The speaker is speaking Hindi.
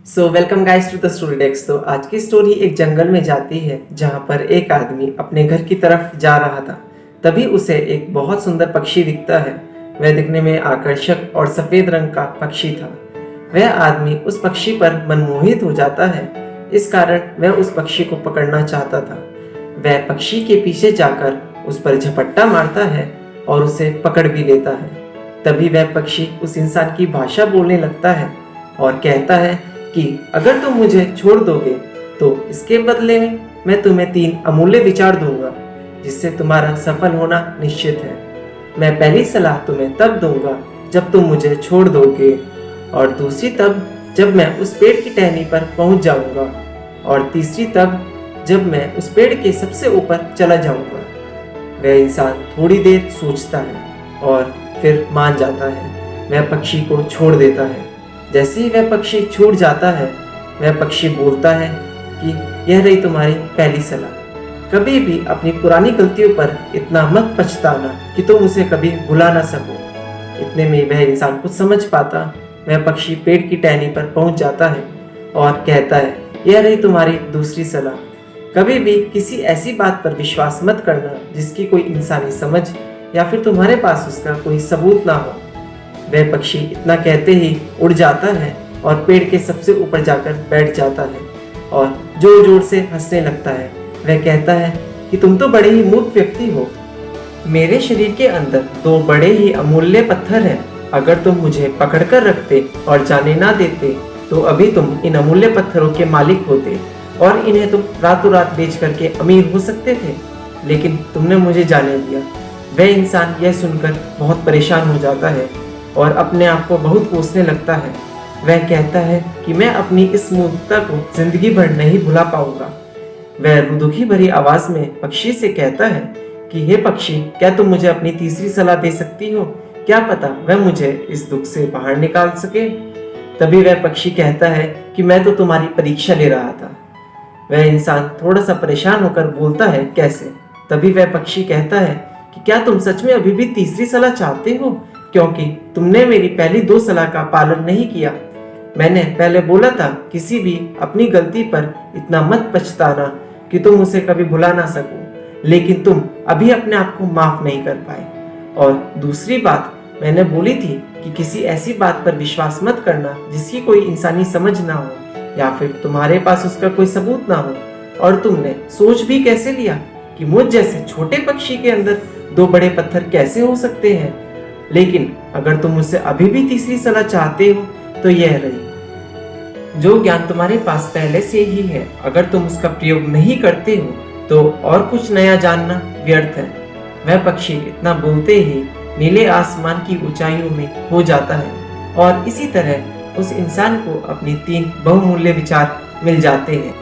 Welcome guys to the story desk. तो आज की स्टोरी एक जंगल में जाती है जहाँ पर एक आदमी अपने घर की तरफ जा रहा था। तभी उसे एक बहुत सुंदर पक्षी दिखता है। वह दिखने में आकर्षक और सफ़ेद रंग का पक्षी था। वह आदमी उस पक्षी पर मनमोहित हो जाता है। इस कारण वह उस पक्षी को पकड़ना चाहता था। वह पक्षी के पीछे जाकर उस पर झपट्टा मारता है और उसे पकड़ भी लेता है। तभी वह पक्षी उस इंसान की भाषा बोलने लगता है और कहता है कि अगर तुम मुझे छोड़ दोगे तो इसके बदले में मैं तुम्हें 3 अमूल्य विचार दूंगा जिससे तुम्हारा सफल होना निश्चित है। मैं पहली सलाह तुम्हें तब दूंगा जब तुम मुझे छोड़ दोगे, और दूसरी तब जब मैं उस पेड़ की टहनी पर पहुंच जाऊंगा, और तीसरी तब जब मैं उस पेड़ के सबसे ऊपर चला जाऊंगा। वह इंसान थोड़ी देर सोचता है और फिर मान जाता है। वह पक्षी को छोड़ देता है। जैसे ही वह पक्षी छूट जाता है, वह पक्षी बोलता है कि यह रही तुम्हारी पहली सलाह। कभी भी अपनी पुरानी गलतियों पर इतना मत पछताना कि तुम उसे कभी भुला ना सको। इतने में वह इंसान कुछ समझ पाता। वह पक्षी पेड़ की टहनी पर पहुंच जाता है और कहता है, यह रही तुम्हारी दूसरी सलाह। कभी भी किसी ऐसी बात पर विश्वास मत करना जिसकी कोई इंसानी समझ या फिर तुम्हारे पास उसका कोई सबूत ना हो। वह पक्षी इतना कहते ही उड़ जाता है और पेड़ के सबसे ऊपर जाकर बैठ जाता है और जोर जोर से हंसने लगता है। वह कहता है कि तुम तो बड़े ही मूर्ख व्यक्ति हो। मेरे शरीर के अंदर 2 बड़े ही अमूल्य पत्थर हैं। अगर तुम मुझे पकड़कर रखते और जाने ना देते तो अभी तुम इन अमूल्य पत्थरों के मालिक होते और इन्हें तुम रातों रात बेच करके अमीर हो सकते थे, लेकिन तुमने मुझे जाने दिया। वह इंसान यह सुनकर बहुत परेशान हो जाता है और अपने आप को बहुत कोसने लगता है। वह कहता है कि मैं अपनी इस मूर्खता को जिंदगी भर नहीं भुला पाऊंगा। वह दुखी भरी आवाज में पक्षी से कहता है कि हे पक्षी, क्या तुम मुझे अपनी तीसरी सलाह दे सकती हो? क्या पता वह मुझे इस दुख से बाहर निकाल सके। तभी वह पक्षी कहता है कि मैं तो तुम्हारी परीक्षा ले रहा था। वह इंसान थोड़ा सा परेशान होकर बोलता है, कैसे? तभी वह पक्षी कहता है कि क्या तुम सच में अभी भी तीसरी सलाह चाहते हो, क्योंकि तुमने मेरी पहली 2 सलाह का पालन नहीं किया। मैंने पहले बोला था किसी भी अपनी गलती पर इतना मत पछताना कि तुम उसे कभी भुला ना सको, लेकिन तुम अभी अपने आप को माफ नहीं कर पाए। और दूसरी बात मैंने बोली थी कि किसी ऐसी बात पर विश्वास मत करना जिसकी कोई इंसानी समझ ना हो या फिर तुम्हारे पास उसका कोई सबूत ना हो। और तुमने सोच भी कैसे लिया कि मुझ जैसे छोटे पक्षी के अंदर 2 बड़े पत्थर कैसे हो सकते हैं। लेकिन अगर तुम मुझसे अभी भी तीसरी सलाह चाहते हो तो यह रही। जो ज्ञान तुम्हारे पास पहले से ही है, अगर तुम उसका प्रयोग नहीं करते हो तो और कुछ नया जानना व्यर्थ है। वह पक्षी इतना बोलते ही नीले आसमान की ऊंचाइयों में हो जाता है और इसी तरह उस इंसान को अपनी 3 बहुमूल्य विचार मिल जाते हैं।